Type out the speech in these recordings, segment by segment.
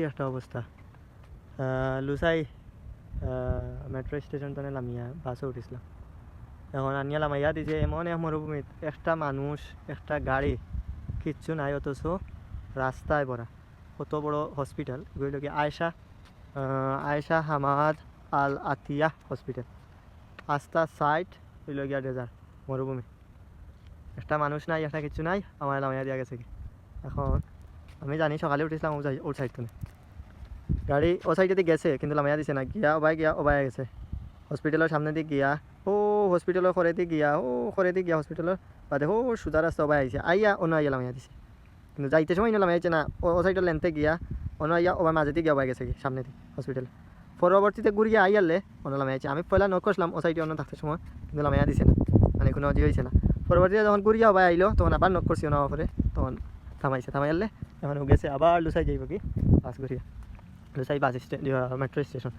একটা অবস্থা। Lushai metro station তো নামিয়া বাসে উঠিছিলাম। এখন আনিয়া লামাইয়া দিছে এমন এক মরুভূমিত একটা মানুষ একটা গাড়ি কিচ্ছু নাই, অথচ রাস্তায় ভরা। কত বড় হসপিটাল, এগুলো কি আয়েশা হামাদ আল আতিয়া হসপিটাল। রাস্তা সাইড হইল গিয়া ডেজার্ট, মরুভূমি, একটা মানুষ নাই, একটা কিছু নাই, আমার লামাইয়া দিয়া গেছে কি। এখন আমি জানি সকালে উঠেছিলাম ওর সাইড থেকে গাড়ি ও সাইডে গেছে, কিন্তু লামাইয়া দিছে না, গিয়া ওবাই গেছে হসপিটালের সামনে দিয়ে গিয়া, ও হসপিটালের খরে দিয়ে গিয়া হসপিটালের বাদে ও সুদা রাস্তা ওবাই আইছে, আইয়া অন্য আইয়া লামাইয়া দিছে। কিন্তু যাইতে সময় না লামাইছে না, ও সাইডের লেনতে গিয়া অন্য আইয়া ওবার মাঝে দিয়ে গিয়া ওবাই গেছে কি সামনে দিয়ে হসপিটালে। পরবর্তীতে ঘুরিয়ে আইয়ালে অন্য লামাইছে। আমি পয়লা নক করছিলাম ও সাইডে অন্য থাকতে সময়, কিন্তু লামাইয়া দিছে না, মানে কোনো অজি হয়েছে না। পরবর্তীতে যখন ঘুরিয়া ওবাই আইলো তখন আবার নক করছি ওনার পরে, তখন থামাইয়ালে এখন গেছে আবার লুসাই যাইব কি বাস ঘুরিয়া। Lushai bus stand, metro station.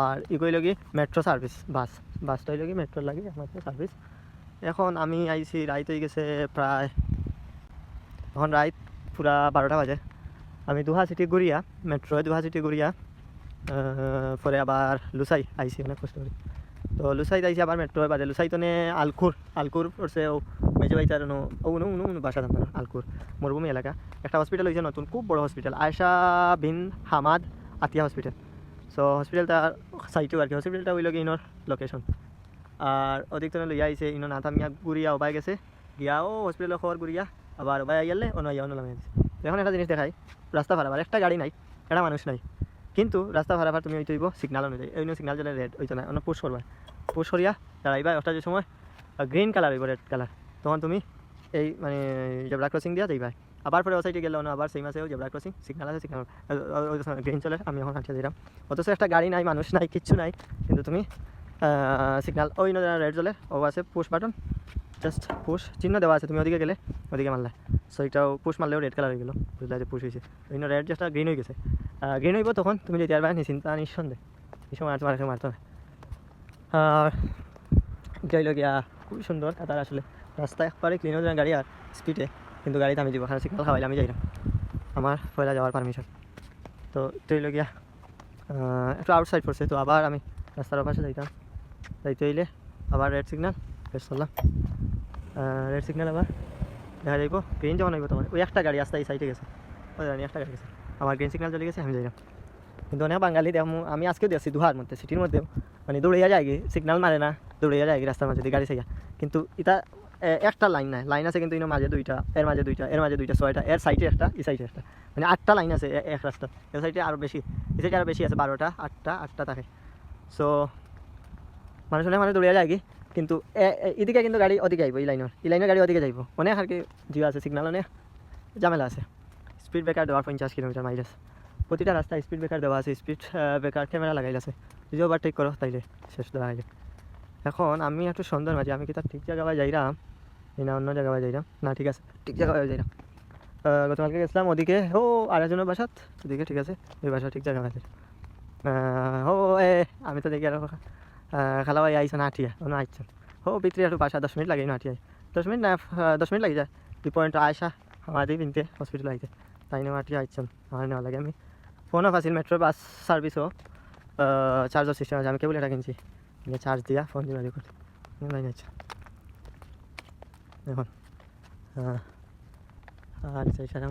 আর কইল কি মেট্রো সার্ভিস, বাসটা হইল কি মেট্রোর লাগে একমাত্র সার্ভিস। এখন আমি আইছি, রাইত হয়ে গেছে প্রায়, এখন রাইত পুরা 12টা বাজে। আমি দুহা সিটি ঘুরিয়া, মেট্রোয় দুহা সিটি ঘুরিয়া পরে আবার লুসাই আইসি অনেক কষ্ট করি। তো লুসাই আইসি আবার মেট্রোয় বাজে। লুসাই তো আলকুর পড়ছে ও মেজো বাইতার বাসা থাকবে না, আলকুর মরুভূমি এলাকা। একটা হসপিটাল হয়েছে নতুন, খুব বড় হসপিটাল, আয়েশা বিন হামাদ আতিয়া হসপিটাল। সো হসপিটালটা সাইটেও আর কি, হসপিটালটা হইল কি ইনোর লোকেশন। আর অধিকতর লইয়া আইসে ইনো না থামিয়া ঘুরিয়া ওবাই গেছে, গিয়া ও হসপিটালের খবর ঘুরিয়া আবার ওবাই আইয়ালে অন্য লামিয়ে দিছে। এখন একটা জিনিস দেখাই, রাস্তা ভাড়াবার একটা গাড়ি নাই, একটা মানুষ নাই, কিন্তু রাস্তা ভাড়াবার তুমি ওই তৈব সিগনাল অনুযায়ী। ওই সিগনাল জ্বলে রেড ওইতো না, অন্য পুশ করিয়া দাঁড়াইবা। ওটা যে সময় গ্রিন কালার হইব, রেড কালার, তখন তুমি এই মানে জেব্রা ক্রসিং দিয়া যাইবা। আবার পরে ও সাইডে গেলে আবার সেই মাসেও জেব্রা ক্রসিং সিগনাল আছে, সিগনাল গ্রিন চলে, আমি এখন হাঁটিয়ে দিলাম। অথচ একটা গাড়ি নাই, মানুষ নাই, কিচ্ছু নাই, কিন্তু তুমি সিগনাল ওই রেড জ্বলে, ও আছে পুশ বাটন, জাস্ট পুশ চিহ্ন দেওয়া আছে, তুমি ওদিকে গেলে ওদিকে মারলে, সো এটাও পুশ মারলেও রেড কালার হয়ে গেলো, বুঝলে যে পুশ হয়েছে। ওই রেড জাস্ট গ্রিন হয়ে গেছে, গ্রিন হইব তখন তুমি যেতে পারবে নিশ্চিন্তা নিঃসন্দেহে, এই সময় আর তোমার মারতো না। আর যাইল গিয়া খুবই সুন্দর তার আসলে রাস্তা একবারে ক্লিন হয়ে যায় গাড়ি আর স্পিডে, কিন্তু গাড়িতে আমি যাবো, কারণ সিগনাল খাওয়াইলে আমি যাইলাম, আমার পয়লা যাওয়ার পারমিশন। তো যাইল গিয়া একটু আউটসাইড পড়ছে, তো আবার আমি রাস্তার পাশে যাইতে হইলে আবার রেড সিগনাল বেশ চললাম। রেড সিগনাল আবার দেখা যাইব, গ্রিন যখন হইব তোমার ওই একটা গাড়ি রাস্তা এই সাইডে গেছে, ওই জানি একটা গাড়ি গেছে, আমার গ্রিন সিগনাল চলে গেছে, আমি যাইলাম। কিন্তু অনেক বাঙালি দেখো, আমি আজকেও দেখছি দুহার মধ্যে সিটির মধ্যেও, মানে দৌড়িয়া যায় কি সিগনাল মারে না, দৌড়িয়া যায় কি রাস্তার মাঝে গাড়ি চাইয়া, কিন্তু এটা একটা লাইন নাই, লাইন আছে কিন্তু মাঝে দুইটা, এর মাঝে দুইটা, ছয়টা, এর সাইডে একটা, এই সাইডে একটা, মানে 8টা লাইন আছে এক রাস্তা। এর সাইডে আরও বেশি, এই সাইডে আরও বেশি আছে, 12টা 8টা থাকে। সো মানুষ অনেক দৌড়িয়া যায় কি, কিন্তু এদিকে কিন্তু গাড়ি ওদিকে যাইব, এই লাইনের গাড়ি ওদিকে যাইব, অনেক আর কি জিও আছে, সিগনাল অনেক ঝামেলা আছে। স্পিড ব্রেকার দেওয়ার 50 কিলোমিটার মাইলেজ, প্রতিটা রাস্তায় স্পিড ব্রেকার দেওয়া আছে, স্পিড ব্রেকার ক্যামেরা লাগাইল আছে, যদি ওভারটেক করো তাইলে শেষ দেওয়া যায়। এখন আমি একটু সন্দেহ মাঝে, আমি কি তার ঠিক জায়গায় যাইলাম না অন্য জায়গায় যাইলাম, না ঠিক আছে ঠিক জায়গায় যাইলাম। গতকালকে গেছিলাম ওদিকে, ও আরেকজনের বাসাত ওদিকে, ঠিক আছে ওই বাসা ঠিক জায়গায় আছে। ও আমি তো দেখি আর খালা ভাই আইসন আঠিয়া, অন্য আইসন ও ভিতরে একটু বাসা 10 মিনিট লাগে না, আঠিয়ায় 10 মিনিট না 10 মিনিট লাগে যায়, 2 পয়েন্ট আয়সা আমাদের কিনতে হসপিটাল আইতে, তাই না আঠিয়া আইসন আমার নেওয়া লাগে। আমি ফোনও ফাঁসিল, মেট্রো বাস সার্ভিসও চার্জার সিস্টেম আছে, আমি কেবল এটা কিনছি, চার্জ দিয়া ফোন দিয়ে বাড়ি করতে লাইন আছে এখন। আর সারা